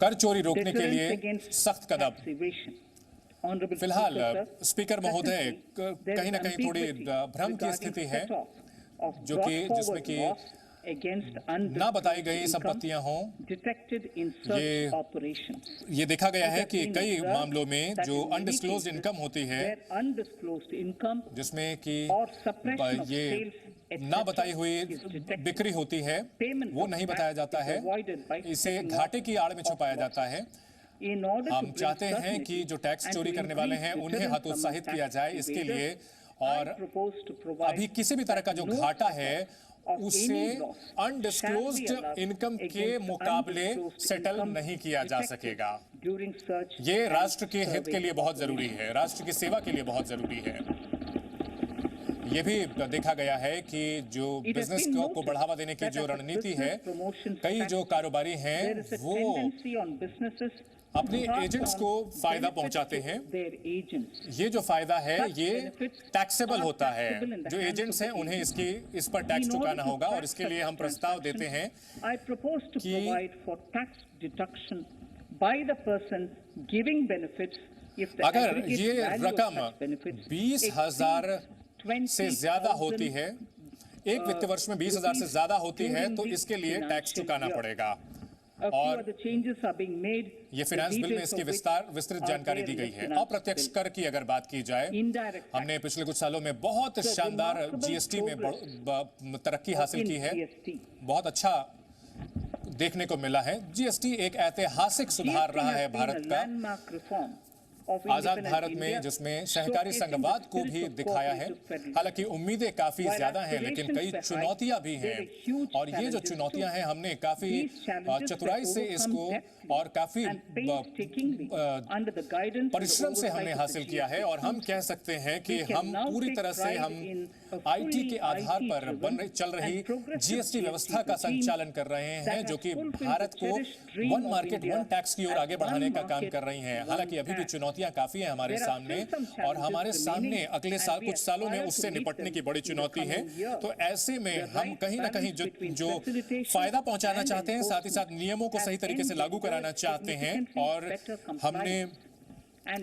कर चोरी रोकने के लिए सख्त कदम। फिलहाल स्पीकर महोदय कहीं ना कहीं थोड़ी भ्रम की स्थिति है, जो कि जिसमें कि ना बताई गई संपत्तियां हों। ये देखा गया है कि कई मामलों में जो अनडिस्क्लोज्ड इनकम होती है, जिसमें कि ये ना बताई हुई बिक्री होती है, वो नहीं बताया जाता है, इसे घाटे की आड़ में छुपाया जाता है। हम चाहते हैं कि जो टैक्स चोरी करने वाले हैं उन्हें हतोत्साहित किया जाए इसके लिए, और अभी किसी भी तरह का जो घाटा है उसे अनडिस्क्लोज्ड इनकम के मुकाबले सेटल नहीं किया जा सकेगा। ये राष्ट्र के हित के लिए बहुत जरूरी है, राष्ट्र की सेवा के लिए बहुत जरूरी है। ये भी देखा गया है कि जो बिजनेस को बढ़ावा देने की जो रणनीति है, कई जो कारोबारी हैं वो अपने एजेंट्स को फायदा पहुंचाते हैं। ये जो फायदा है ये टैक्सेबल होता है। जो एजेंट्स हैं उन्हें इस पर टैक्स चुकाना होगा, और इसके लिए हम प्रस्ताव देते हैं कि अगर ये रकम 20,000 से ज्यादा होती है, एक वित्त वर्ष में 20,000 से ज्यादा होती है, तो इसके लिए टैक्स चुकाना पड़ेगा। और ये फाइनेंस बिल में इसकी विस्तृत जानकारी दी गई है। अप्रत्यक्ष कर की अगर बात की जाए, हमने पिछले कुछ सालों में बहुत शानदार जीएसटी में तरक्की हासिल की है, बहुत अच्छा देखने को मिला है। जीएसटी एक ऐतिहासिक सुधार रहा है भारत का, आजाद भारत में, जिसमें सहकारी संघवाद को भी दिखाया है। हालांकि उम्मीदें काफी ज्यादा हैं, लेकिन कई चुनौतियां भी हैं, और ये जो चुनौतियां हैं हमने काफी चतुराई से इसको और काफी परिश्रम से हमने हासिल किया है। और हम कह सकते हैं कि हम पूरी तरह से हम आईटी के आधार पर चल रही जीएसटी व्यवस्था का संचालन कर रहे हैं, जो कि भारत को वन मार्केट वन टैक्स की ओर आगे बढ़ाने का काम कर रही हैं। हालांकि अभी भी चुनौतियां काफी हैं हमारे सामने, और हमारे सामने अगले कुछ सालों में उससे निपटने की बड़ी चुनौती है। तो ऐसे में हम कहीं ना कहीं जो फायदा पहुंचाना चाहते हैं, साथ ही साथ नियमों को सही तरीके से लागू कराना चाहते हैं, और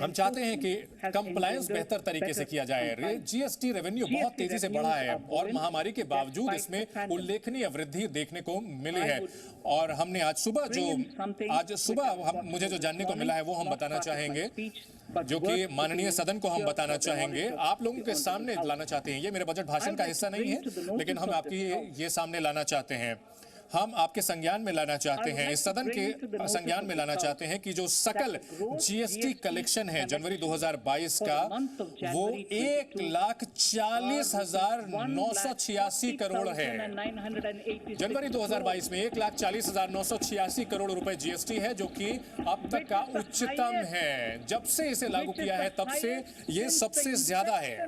हम चाहते हैं कि कंप्लायंस बेहतर तरीके से किया जाए। जीएसटी रेवेन्यू बहुत तेजी से बढ़ा है, और महामारी के बावजूद इसमें उल्लेखनीय वृद्धि देखने को मिली है। और हमने आज सुबह मुझे जो जानने को मिला है वो हम बताना चाहेंगे, जो कि माननीय सदन को हम बताना चाहेंगे, आप लोगों के सामने लाना चाहते हैं। ये मेरे बजट भाषण का हिस्सा नहीं है, लेकिन हम आपकी ये सामने लाना चाहते हैं, हम आपके संज्ञान में लाना चाहते हैं, इस सदन के संज्ञान में लाना चाहते हैं कि जो सकल जीएसटी कलेक्शन है जनवरी 2022 का, वो 1,40,986 करोड़ है। जनवरी 2022 में 1,40,986 करोड़ रुपए जीएसटी है, जो कि अब तक का उच्चतम है। जब से इसे लागू किया है तब से ये सबसे ज्यादा है।